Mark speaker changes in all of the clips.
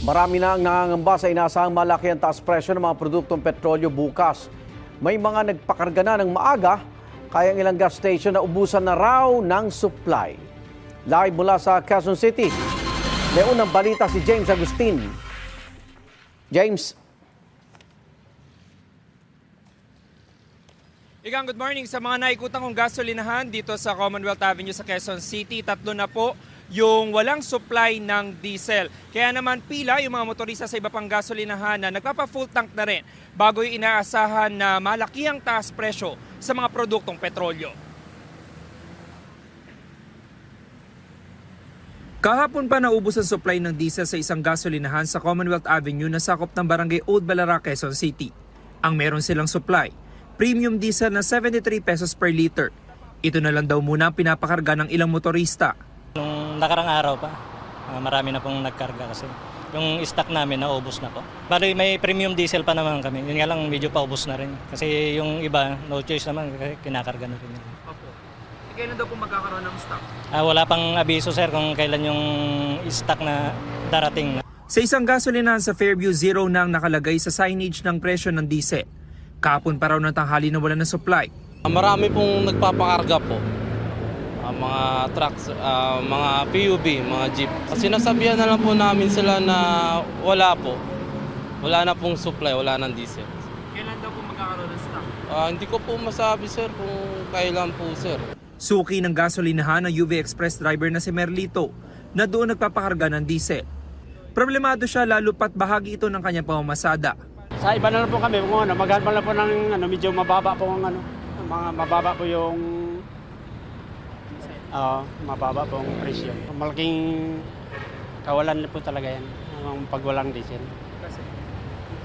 Speaker 1: Marami na ang nangangamba sa inaasahang malaki ang taas presyo ng mga produktong petrolyo bukas. May mga nagpakarga na ng maaga, kaya ang ilang gas station na ubusan na raw ng supply. Live mula sa Quezon City, may unang balita si James Agustin. James.
Speaker 2: Igang good morning sa mga naikutang kong gasolinahan dito sa Commonwealth Avenue sa Quezon City. Tatlo na po yung walang supply ng diesel. Kaya naman pila yung mga motorista sa iba pang gasolinahan na nagpapa-full tank na rin bago yung inaasahan na malaki ang taas presyo sa mga produktong petrolyo. Kahapon pa naubos ang supply ng diesel sa isang gasolinahan sa Commonwealth Avenue na sakop ng barangay Old Balara, Quezon City. Ang meron silang supply, premium diesel na 73 pesos per liter. Ito na lang daw muna ang pinapakarga ng ilang motorista.
Speaker 3: Nung nakarang araw pa, marami na pong nagkarga kasi yung stock namin naubos na po. Bali may premium diesel pa naman kami, yun nga lang medyo paubos na rin. Kasi yung iba, no choice naman, kinakarga na rin.
Speaker 2: Opo. Kailan daw po magkakaroon ng stock?
Speaker 3: Wala pang abiso sir kung kailan yung stock na darating.
Speaker 2: Sa isang gasolinahan sa Fairview, zero na ang nakalagay sa signage ng presyo ng diesel. Kahapon pa raw ng tanghali na wala ng supply.
Speaker 4: Marami pong nagpapakarga po. Mga trucks, mga PUV, mga jeep. Sinasabihan na lang po namin sila na wala po. Wala na pong supply, wala ng diesel.
Speaker 2: Kailan daw po magkakaroon ng stock?
Speaker 4: Hindi ko po masabi sir kung kailan po sir.
Speaker 2: Suki ng gasolinahan ng UV Express driver na si Merlito na doon nagpapakarga ng diesel. Problemado siya lalo pat bahagi ito ng kanyang pamamasada.
Speaker 5: Sa iba na lang po kami, maghanap lang po ng medyo mababa po ang mga mababa po yung mababa po ang presyo. Malaking kawalan po talaga yan, ang pag walang diesel.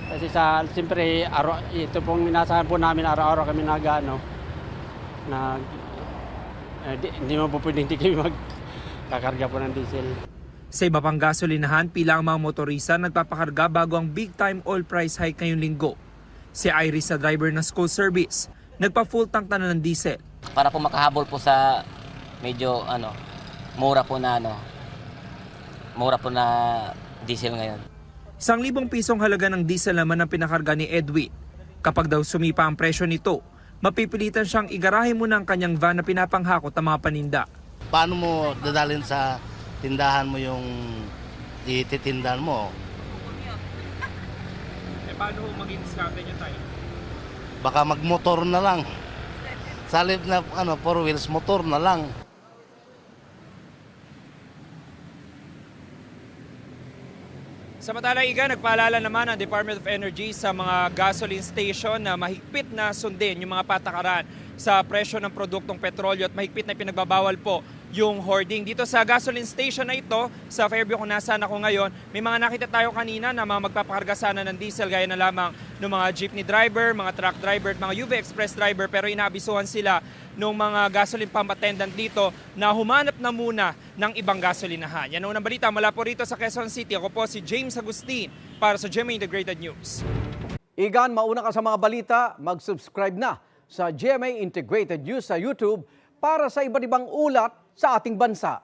Speaker 5: Kasi siyempre, ito pong inasahan po namin, araw-araw kami hindi mo po pwedeng hindi kami magkakarga po ng diesel.
Speaker 2: Sa iba pang gasolinahan, pila ang mga motorista nagpapakarga bago ang big time oil price hike ngayong linggo. Si Iris na driver ng school service, nagpa-full tank na ng diesel.
Speaker 6: Para po makahabol po sa medyo mura po na diesel ngayon.
Speaker 2: 1,000 pisong halaga ng diesel naman ang pinakarga ni Edwin. Kapag daw sumipa ang presyo nito, mapipilitan siyang igarahe muna ang kanyang van na pinapanghakot ang mga paninda.
Speaker 7: Paano mo dadalhin sa tindahan mo yung ititindahan mo?
Speaker 2: Paano maging diskarte niyo tayo?
Speaker 7: Baka magmotor na lang. Salib na 4 wheels, motor na lang.
Speaker 2: Samantala, nagpaalala naman ang Department of Energy sa mga gasoline station na mahigpit na sundin yung mga patakaran sa presyo ng produktong petrolyo at mahigpit na pinagbabawal po yung hoarding. Dito sa gasoline station na ito, sa Fairview kung nasaan ako ngayon, may mga nakita tayo kanina na mga magpapakarga sana ng diesel gaya na lamang ng mga jeepney driver, mga truck driver at mga UV Express driver, pero inaabisuhan sila ng mga gasoline pump attendant dito na humanap na muna ng ibang gasolinahan. Yan ang unang balita mula po rito sa Quezon City. Ako po si James Agustin para sa GMA Integrated News.
Speaker 1: Igan, mauna ka sa mga balita, mag-subscribe na sa GMA Integrated News sa YouTube para sa iba't ibang ulat sa ating bansa.